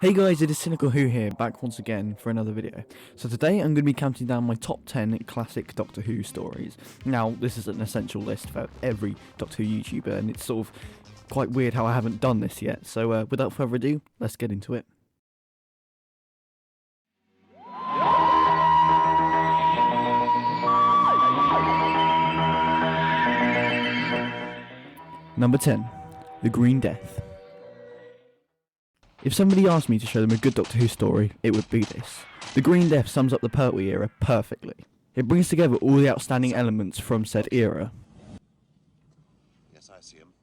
Hey guys, it is Cynical Who here, back once again for another video. So today I'm going to be counting down my top 10 classic Doctor Who stories. Now, this is an essential list for every Doctor Who YouTuber, and it's sort of quite weird how I haven't done this yet. So without further ado, let's get into it. Number 10. The Green Death. If somebody asked me to show them a good Doctor Who story, it would be this. The Green Death sums up the Pertwee era perfectly. It brings together all the outstanding elements from said era. Yes, I see him.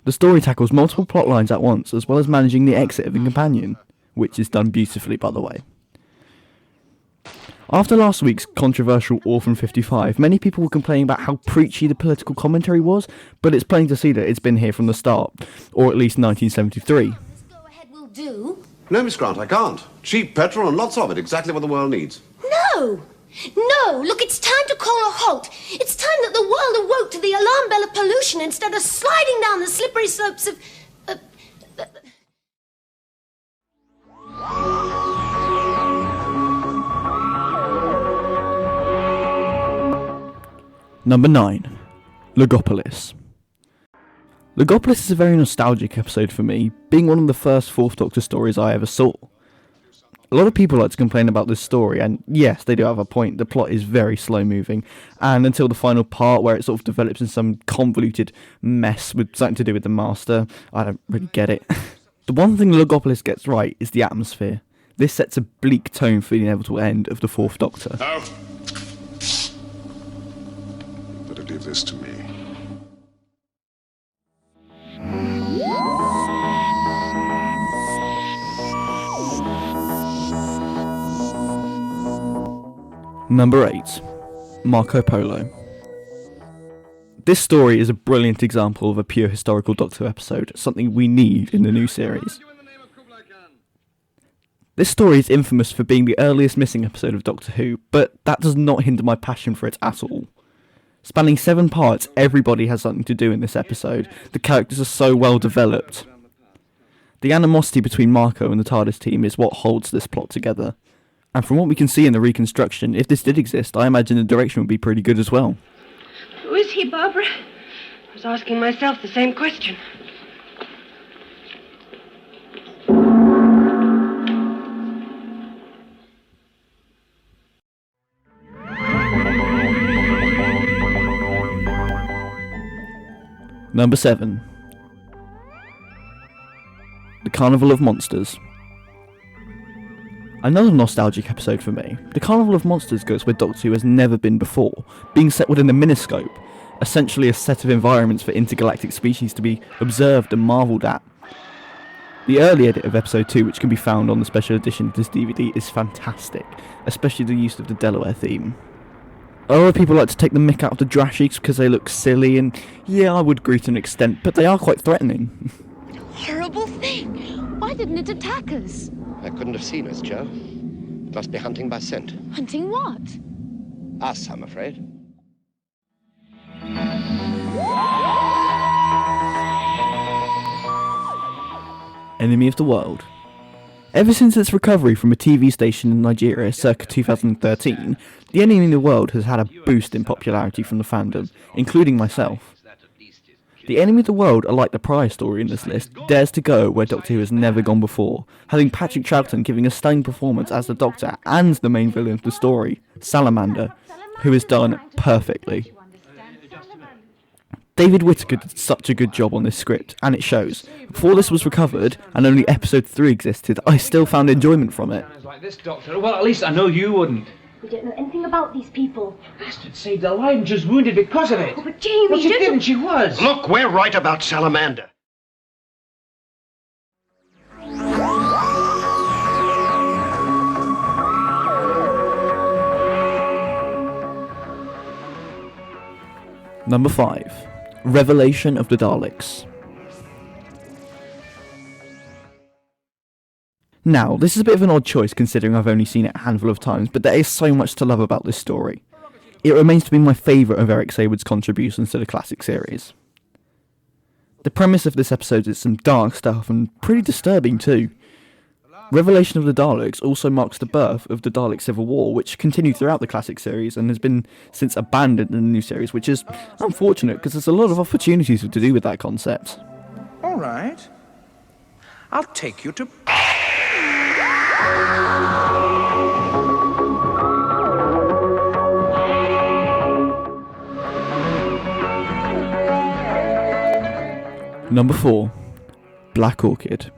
The story tackles multiple plot lines at once, as well as managing the exit of a companion, which is done beautifully, by the way. After last week's controversial Orphan 55, many people were complaining about how preachy the political commentary was, but it's plain to see that it's been here from the start, or at least 1973. Do? No, Miss Grant, I can't. Cheap petrol and lots of it, exactly what the world needs. No! No! Look, it's time to call a halt. It's time that the world awoke to the alarm bell of pollution instead of sliding down the slippery slopes of... Number 9. Logopolis. Logopolis is a very nostalgic episode for me, being one of the first Fourth Doctor stories I ever saw. A lot of people like to complain about this story, and yes, they do have a point. The plot is very slow moving, and until the final part where it sort of develops in some convoluted mess with something to do with the Master, I don't really get it. The one thing Logopolis gets right is the atmosphere. This sets a bleak tone for the inevitable end of the Fourth Doctor. Now, better leave this to me. Number 8. Marco Polo. This story is a brilliant example of a pure historical Doctor Who episode, something we need in the new series. This story is infamous for being the earliest missing episode of Doctor Who, but that does not hinder my passion for it at all. Spanning 7 parts, everybody has something to do in this episode. The characters are so well developed. The animosity between Marco and the TARDIS team is what holds this plot together. And from what we can see in the reconstruction, if this did exist, I imagine the direction would be pretty good as well. Who is he, Barbara? I was asking myself the same question. Number 7. The Carnival of Monsters. Another nostalgic episode for me. The Carnival of Monsters goes where Doctor Who has never been before, being set within the Miniscope, essentially a set of environments for intergalactic species to be observed and marvelled at. The early edit of episode 2, which can be found on the special edition of this DVD, is fantastic, especially the use of the Delaware theme. A lot of people like to take the mick out of the Drashigs because they look silly, and yeah, I would agree to an extent, but they are quite threatening. Horrible thing! Why didn't it attack us? I couldn't have seen us, Joe. It must be hunting by scent. Hunting what? Us, I'm afraid. Enemy of the World. Ever since its recovery from a TV station in Nigeria circa 2013, the Enemy of the World has had a boost in popularity from the fandom, including myself. The Enemy of the World, unlike the prior story in this list, dares to go where Doctor Who has never gone before, having Patrick Troughton giving a stunning performance as the Doctor and the main villain of the story, Salamander, who is done perfectly. David Whittaker did such a good job on this script, and it shows. Before this was recovered, and only episode 3 existed, I still found enjoyment from it. Like this, Doctor. Well, at least I know you wouldn't. We don't know anything about these people. Bastard saved her life and just wounded because of it. Oh, but Jamie, well, she didn't. She was. Look, we're right about Salamander. Number 5. Revelation of the Daleks. Now, this is a bit of an odd choice considering I've only seen it a handful of times, but there is so much to love about this story. It remains to be my favourite of Eric Sayward's contributions to the classic series. The premise of this episode is some dark stuff and pretty disturbing too. Revelation of the Daleks also marks the birth of the Dalek Civil War, which continued throughout the classic series and has been since abandoned in the new series, which is unfortunate because there's a lot of opportunities to do with that concept. All right. I'll take you to... Number 4. Black Orchid.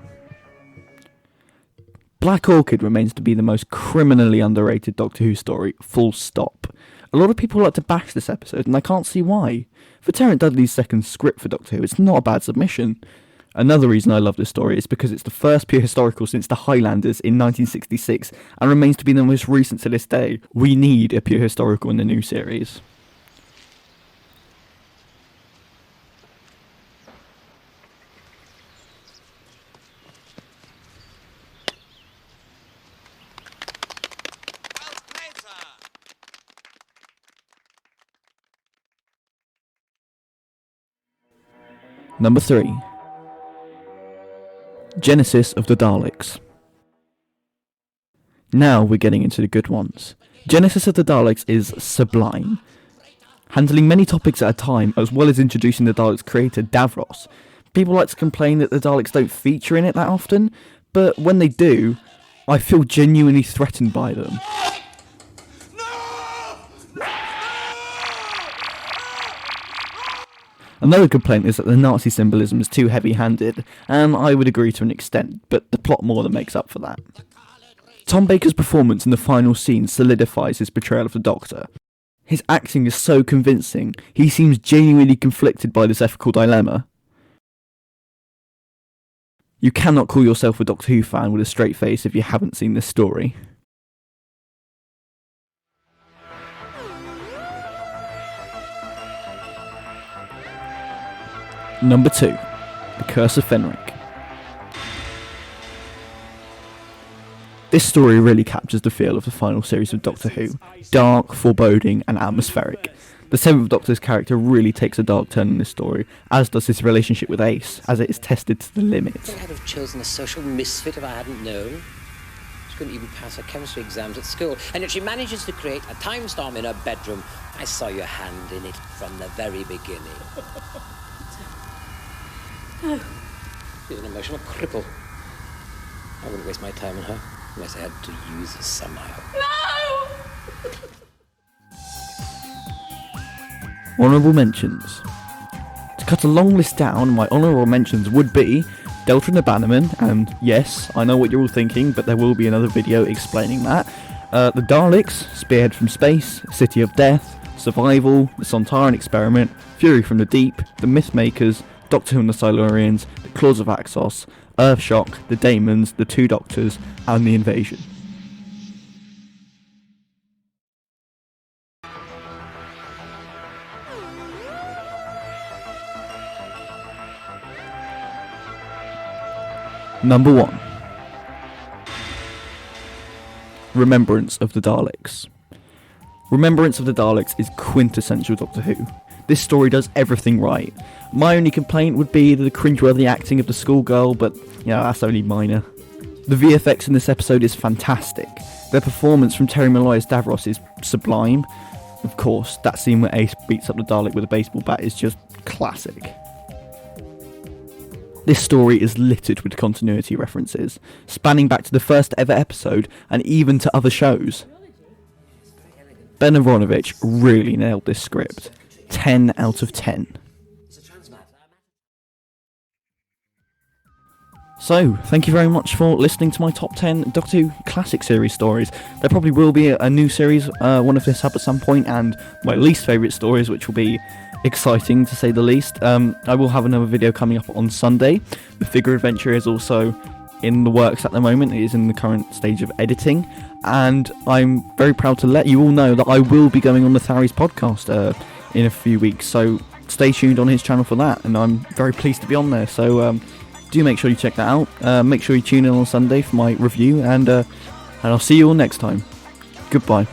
Black Orchid remains to be the most criminally underrated Doctor Who story, full stop. A lot of people like to bash this episode, and I can't see why. For Terence Dudley's second script for Doctor Who, it's not a bad submission. Another reason I love this story is because it's the first pure historical since the Highlanders in 1966, and remains to be the most recent to this day. We need a pure historical in the new series. Number 3. Genesis of the Daleks. Now we're getting into the good ones. Genesis of the Daleks is sublime, handling many topics at a time as well as introducing the Daleks' creator Davros. People like to complain that the Daleks don't feature in it that often, but when they do, I feel genuinely threatened by them. Another complaint is that the Nazi symbolism is too heavy-handed, and I would agree to an extent, but the plot more than makes up for that. Tom Baker's performance in the final scene solidifies his portrayal of the Doctor. His acting is so convincing, he seems genuinely conflicted by this ethical dilemma. You cannot call yourself a Doctor Who fan with a straight face if you haven't seen this story. Number 2. The Curse of Fenric. This story really captures the feel of the final series of Doctor Who. Dark, foreboding and atmospheric. The 7th Doctor's character really takes a dark turn in this story, as does his relationship with Ace, as it is tested to the limit. I think I'd have chosen a social misfit if I hadn't known. She couldn't even pass her chemistry exams at school, and yet she manages to create a time storm in her bedroom. I saw your hand in it from the very beginning. No. She's an emotional cripple. I wouldn't waste my time on her unless I had to use her somehow. No! Honourable mentions. To cut a long list down, my honourable mentions would be Delta and the Bannerman, and yes, I know what you're all thinking, but there will be another video explaining that. The Daleks, Spearhead from Space, City of Death, Survival, The Sontaran Experiment, Fury from the Deep, The Mythmakers, Doctor Who and the Silurians, The Claws of Axos, Earthshock, The Daemons, The Two Doctors, and The Invasion. Number 1. Remembrance of the Daleks. Remembrance of the Daleks is quintessential Doctor Who. This story does everything right. My only complaint would be the cringeworthy acting of the schoolgirl, but that's only minor. The VFX in this episode is fantastic. Their performance from Terry Malloy's Davros is sublime. Of course, that scene where Ace beats up the Dalek with a baseball bat is just classic. This story is littered with continuity references, spanning back to the first ever episode and even to other shows. Ben Aronovich really nailed this script. 10 out of 10. So, thank you very much for listening to my top 10 Doctor Who Classic Series stories. There probably will be a new series, one of this up at some point, and my least favourite stories, which will be exciting to say the least. I will have another video coming up on Sunday. The Figure Adventure is also in the works at the moment. It is in the current stage of editing, and I'm very proud to let you all know that I will be going on the Tharies podcast in a few weeks, so stay tuned on his channel for that, and I'm very pleased to be on there. So do make sure you check that out. Make sure you tune in on Sunday for my review, and I'll see you all next time. Goodbye.